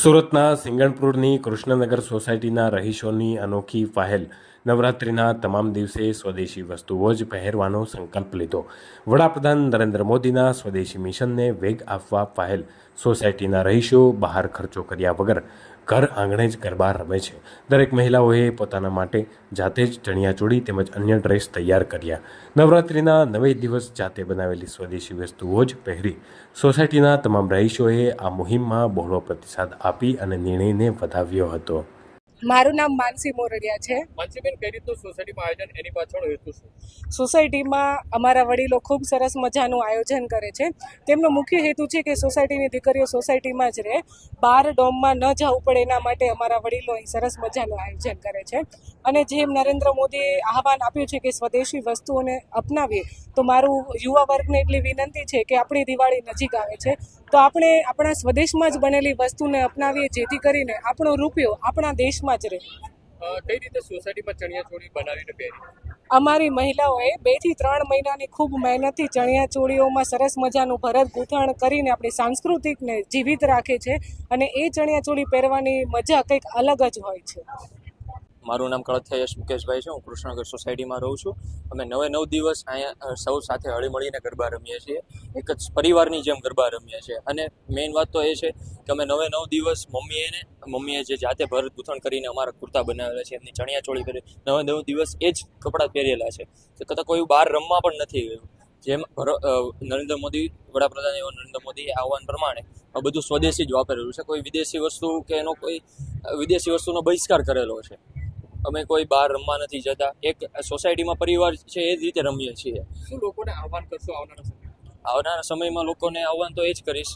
સુરતના સિંગણપુરની કૃષ્ણનગર સોસાયટીના રહીશોની અનોખી પહેલ નવરાત્રિના તમામ દિવસે સ્વદેશી વસ્તુઓ જ પહેરવાનો સંકલ્પ લીધો। વડાપ્રધાન નરેન્દ્ર મોદીના સ્વદેશી મિશનને વેગ આપવા પહેલ સોસાયટીના રહીશો બહાર ખર્ચો કર્યા વગર ઘર આંગણે જ ગરબા રમે છે। દરેક મહિલાઓએ પોતાના માટે જાતે જ ચણિયાચોળી તેમજ અન્ય ડ્રેસ તૈયાર કર્યા। નવરાત્રિના 9 દિવસ જાતે બનાવેલી સ્વદેશી વસ્તુઓ જ પહેરી સોસાયટીના તમામ રહીશોએ આ મુહિમમાં બહોળો પ્રતિસાદ આપી અને નિર્ણયને વધાવ્યો હતો। મારું નામ માનસી મોરડિયા છે। માનસીબેન, કઈ રીતનું સોસાયટીમાં આયોજન, એની પાછળ હેતુ શું? સોસાયટીમાં અમારા વડીલો ખૂબ સરસ મજાનું આયોજન કરે છે। તેમનો મુખ્ય હેતુ છે કે સોસાયટીની દીકરીઓ સોસાયટીમાં જ રહે, બહાર ડોમમાં ન જવું પડે, એના માટે અમારા વડીલો અહીં સરસ મજાનું આયોજન કરે છે। અને જેમ નરેન્દ્ર મોદીએ આહવાન આપ્યું છે કે સ્વદેશી વસ્તુઓને અપનાવીએ, તો મારું યુવા વર્ગને એટલી વિનંતી છે કે આપણી દિવાળી નજીક આવે છે, તો આપણે આપણા સ્વદેશમાં જ બનેલી વસ્તુને અપનાવીએ, જેથી કરીને આપણો રૂપિયો આપણા દેશમાં જ રહે। કઈ રીતે સોસાયટીમાં ચણિયાચોળી બનાવીને પહેરી? અમારી મહિલાઓએ 2 થી 3 મહિનાની ખૂબ મહેનતથી ચણિયાચોળીઓમાં સરસ મજાનું ભરત ગૂંથણ કરીને આપણી સાંસ્કૃતિકને જીવિત રાખે છે, અને એ ચણિયાચોળી પહેરવાની મજા કંઈક અલગ જ હોય છે। મારું નામ કળથિયા યશ મુકેશભાઈ છે। હું કૃષ્ણનગર સોસાયટીમાં રહું છું। અમે 9 દિવસ અહીંયા સૌ સાથે હળીમળીને ગરબા રમીએ છીએ, એક જ પરિવારની જેમ ગરબા રમીએ છીએ। અને મેઇન વાત તો એ છે કે અમે 9 દિવસ મમ્મીએ જે જાતે ભરત ગૂંથણ કરીને અમારા કુર્તા બનાવેલા છે, એમની ચણિયાચોળી કરી 9 દિવસ એ જ કપડાં પહેરેલા છે, છતાં કોઈ બહાર રમવા પણ નથી ગયું। જેમ નરેન્દ્ર મોદી, વડાપ્રધાન એવા નરેન્દ્ર મોદીએ આહવાન પ્રમાણે આ બધું સ્વદેશી જ વાપરેલું છે। કોઈ વિદેશી વસ્તુ કે એનો કોઈ વિદેશી વસ્તુનો બહિષ્કાર કરેલો છે। અમે કોઈ બહાર રમવા નથી જતા, એક સોસાયટીમાં પરિવાર છે એ જ રીતે રમીએ છીએ। શું લોકોને આહવાન કરશો આવનારા સમયમાં લોકોને આહવાન તો એ જ કરીશ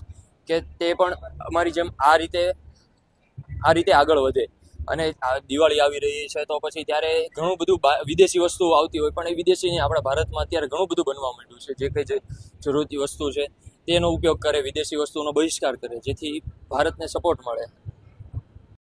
કે તે પણ અમારી જેમ આ રીતે આગળ વધે। અને આ દિવાળી આવી રહી છે, તો પછી ત્યારે ઘણું બધું વિદેશી વસ્તુઓ આવતી હોય, પણ એ વિદેશીની આપણા ભારતમાં અત્યારે ઘણું બધું બનવા માંડ્યું છે। જે કંઈ જરૂરતી વસ્તુ છે તેનો ઉપયોગ કરે, વિદેશી વસ્તુનો બહિષ્કાર કરે, જેથી ભારતને સપોર્ટ મળે।